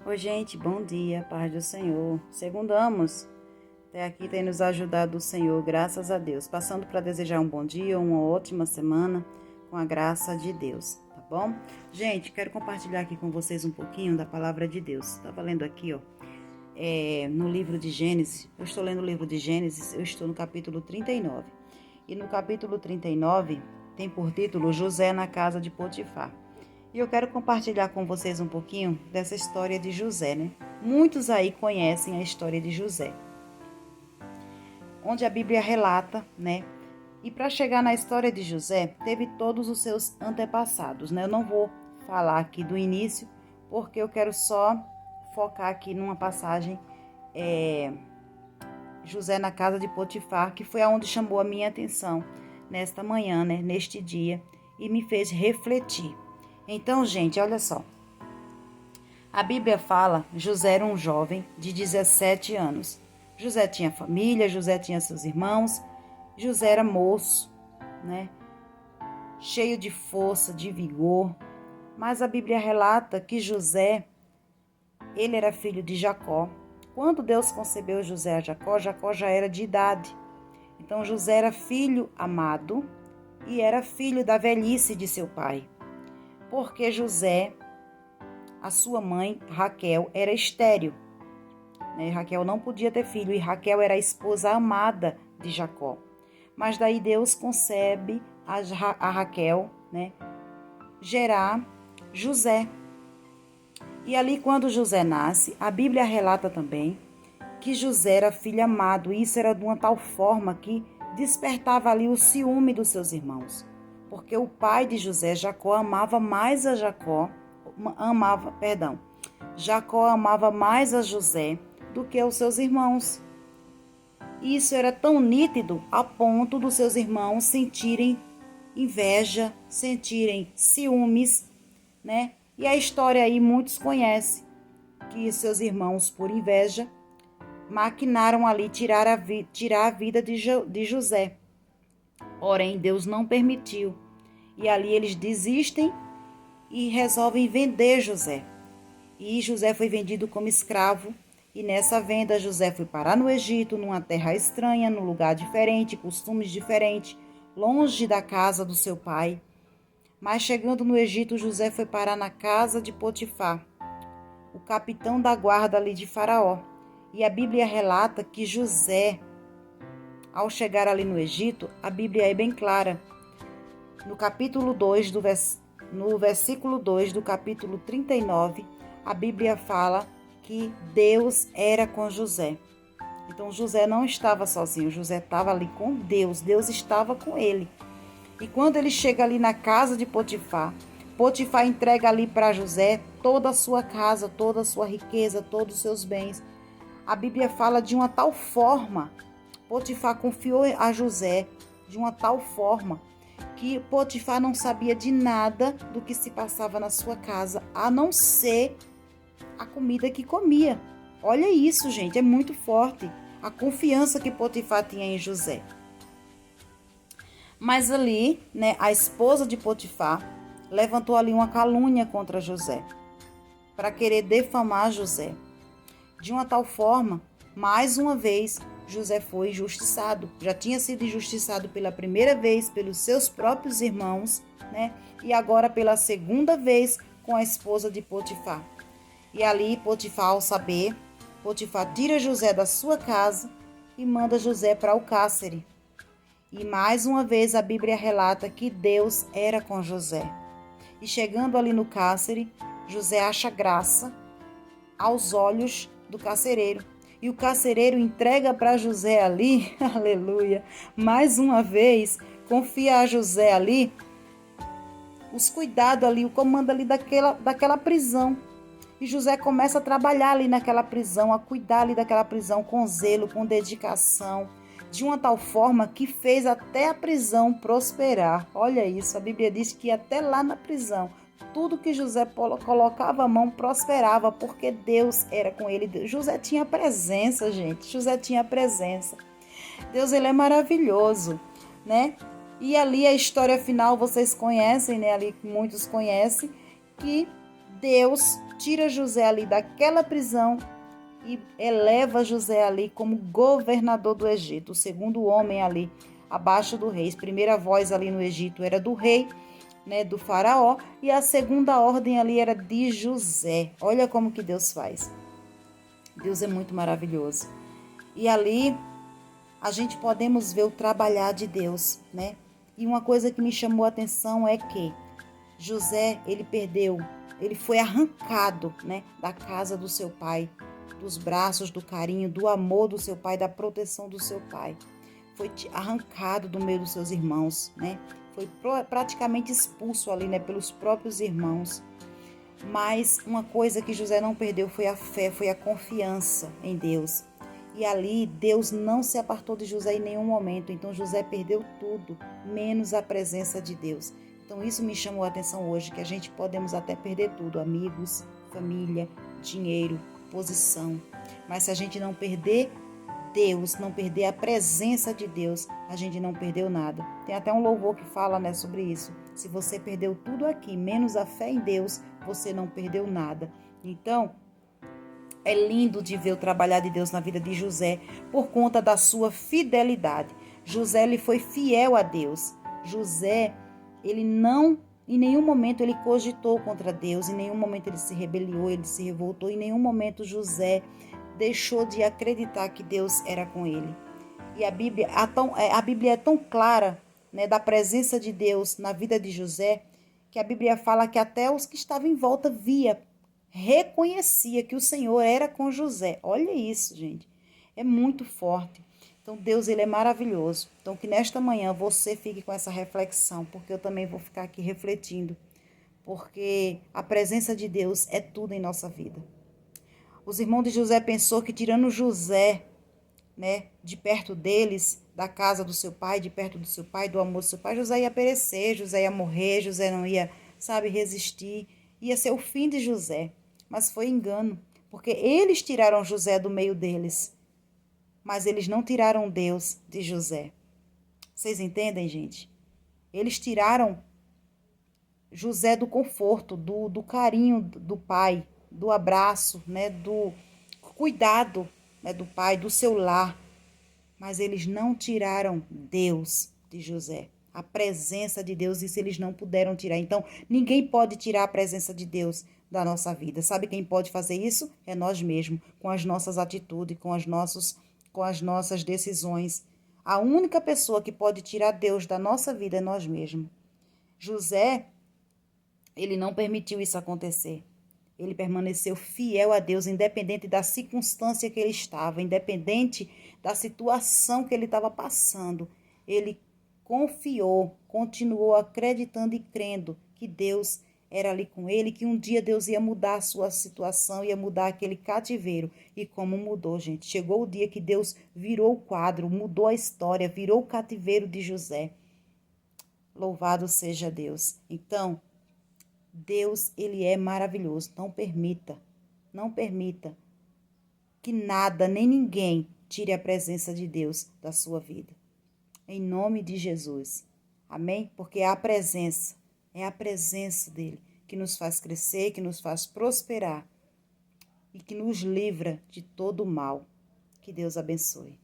Oi, gente, bom dia, paz do Senhor. Segundamos. Até aqui tem nos ajudado o Senhor, graças a Deus. Passando para desejar um bom dia, uma ótima semana, com a graça de Deus, tá bom? Gente, quero compartilhar aqui com vocês um pouquinho da palavra de Deus. Estava lendo aqui, no livro de Gênesis. Eu estou lendo o livro de Gênesis, eu estou no capítulo 39. E no capítulo 39 tem por título José na casa de Potifar. E eu quero compartilhar com vocês um pouquinho dessa história de José, né? Muitos aí conhecem a história de José, onde a Bíblia relata, né? E para chegar na história de José, teve todos os seus antepassados, né? Eu não vou falar aqui do início, porque eu quero só focar aqui numa passagem, José na casa de Potifar, que foi aonde chamou a minha atenção nesta manhã, né? Neste dia, e me fez refletir. Então, gente, olha só. A Bíblia fala, José era um jovem de 17 anos. José tinha família, José tinha seus irmãos. José era moço, né? Cheio de força, de vigor. Mas a Bíblia relata que José, ele era filho de Jacó. Quando Deus concebeu José a Jacó, Jacó já era de idade. Então, José era filho amado e era filho da velhice de seu pai. Porque José, a sua mãe, Raquel, era estéril. Né? Raquel não podia ter filho e Raquel era a esposa amada de Jacó. Mas daí Deus concebe a Raquel, né, gerar José. E ali quando José nasce, a Bíblia relata também que José era filho amado. E isso era de uma tal forma que despertava ali o ciúme dos seus irmãos. Porque o pai de José, Jacó, amava mais a Jacó amava mais a José do que os seus irmãos. Isso era tão nítido a ponto dos seus irmãos sentirem inveja, sentirem ciúmes, né? E a história aí muitos conhecem, que seus irmãos, por inveja, maquinaram ali tirar a vida de José. Porém, Deus não permitiu. E ali eles desistem e resolvem vender José. E José foi vendido como escravo. E nessa venda, José foi parar no Egito, numa terra estranha, num lugar diferente, costumes diferentes, longe da casa do seu pai. Mas chegando no Egito, José foi parar na casa de Potifar, o capitão da guarda ali de Faraó. E a Bíblia relata que José, ao chegar ali no Egito, a Bíblia é bem clara. No capítulo 2, no versículo 2 do capítulo 39, a Bíblia fala que Deus era com José. Então José não estava sozinho, José estava ali com Deus, Deus estava com ele. E quando ele chega ali na casa de Potifar, Potifar entrega ali para José toda a sua casa, toda a sua riqueza, todos os seus bens. A Bíblia fala de uma tal forma, Potifar confiou a José de uma tal forma que Potifar não sabia de nada do que se passava na sua casa, a não ser a comida que comia. Olha isso, gente, é muito forte a confiança que Potifar tinha em José. Mas ali, né, a esposa de Potifar levantou ali uma calúnia contra José, para querer defamar José. De uma tal forma, mais uma vez, José foi injustiçado. Já tinha sido injustiçado pela primeira vez pelos seus próprios irmãos, né? E agora pela segunda vez com a esposa de Potifar. E ali Potifar, ao saber, Potifar tira José da sua casa e manda José para o cárcere. E mais uma vez a Bíblia relata que Deus era com José. E chegando ali no cárcere, José acha graça aos olhos do carcereiro. E o carcereiro entrega para José ali, aleluia, mais uma vez, confia a José ali os cuidados ali, o comando ali daquela prisão. E José começa a trabalhar ali naquela prisão, a cuidar ali daquela prisão com zelo, com dedicação, de uma tal forma que fez até a prisão prosperar. Olha isso, a Bíblia diz que até lá na prisão, tudo que José colocava a mão prosperava, porque Deus era com ele. José tinha presença, gente, José tinha presença. Deus, ele é maravilhoso, né? E ali a história final vocês conhecem, né? Ali muitos conhecem, que Deus tira José ali daquela prisão e eleva José ali como governador do Egito, o segundo homem ali abaixo do rei. A primeira voz ali no Egito era do rei, né, do faraó, e a segunda ordem ali era de José. Olha como que Deus faz. Deus é muito maravilhoso. E ali a gente podemos ver o trabalhar de Deus, né? E uma coisa que me chamou a atenção é que José, ele foi arrancado, né, da casa do seu pai, dos braços, do carinho, do amor do seu pai, da proteção do seu pai. Foi arrancado do meio dos seus irmãos, né? Foi praticamente expulso ali, né, pelos próprios irmãos. Mas uma coisa que José não perdeu foi a fé, foi a confiança em Deus. E ali Deus não se apartou de José em nenhum momento. Então José perdeu tudo, menos a presença de Deus. Então isso me chamou a atenção hoje, que a gente podemos até perder tudo, amigos, família, dinheiro, posição. Mas se a gente não perder Deus, não perder a presença de Deus, a gente não perdeu nada. Tem até um louvor que fala, né, sobre isso. Se você perdeu tudo aqui, menos a fé em Deus, você não perdeu nada. Então, é lindo de ver o trabalhar de Deus na vida de José por conta da sua fidelidade. José, ele foi fiel a Deus. José, ele não, em nenhum momento ele cogitou contra Deus, em nenhum momento ele se rebeliou, ele se revoltou, em nenhum momento José deixou de acreditar que Deus era com ele. E a Bíblia é tão clara, né, da presença de Deus na vida de José, que a Bíblia fala que até os que estavam em volta reconhecia que o Senhor era com José. Olha isso, gente. É muito forte. Então, Deus, ele é maravilhoso. Então, que nesta manhã você fique com essa reflexão, porque eu também vou ficar aqui refletindo, porque a presença de Deus é tudo em nossa vida. Os irmãos de José pensou que tirando José, né, de perto deles, da casa do seu pai, de perto do seu pai, do amor do seu pai, José ia perecer, José ia morrer, José não ia, resistir, ia ser o fim de José. Mas foi engano, porque eles tiraram José do meio deles, mas eles não tiraram Deus de José. Vocês entendem, gente? Eles tiraram José do conforto, do carinho do pai, do abraço, né, do cuidado, né, do pai, do seu lar. Mas eles não tiraram Deus de José. A presença de Deus, isso eles não puderam tirar. Então, ninguém pode tirar a presença de Deus da nossa vida. Sabe quem pode fazer isso? É nós mesmos, com as nossas atitudes, com as nossas decisões. A única pessoa que pode tirar Deus da nossa vida é nós mesmos. José, ele não permitiu isso acontecer. Ele permaneceu fiel a Deus, independente da circunstância que ele estava, independente da situação que ele estava passando. Ele confiou, continuou acreditando e crendo que Deus era ali com ele, que um dia Deus ia mudar a sua situação, ia mudar aquele cativeiro. E como mudou, gente? Chegou o dia que Deus virou o quadro, mudou a história, virou o cativeiro de José. Louvado seja Deus. Então, Deus, ele é maravilhoso. Não permita que nada, nem ninguém tire a presença de Deus da sua vida. Em nome de Jesus. Amém? Porque é a presença dele que nos faz crescer, que nos faz prosperar e que nos livra de todo o mal. Que Deus abençoe.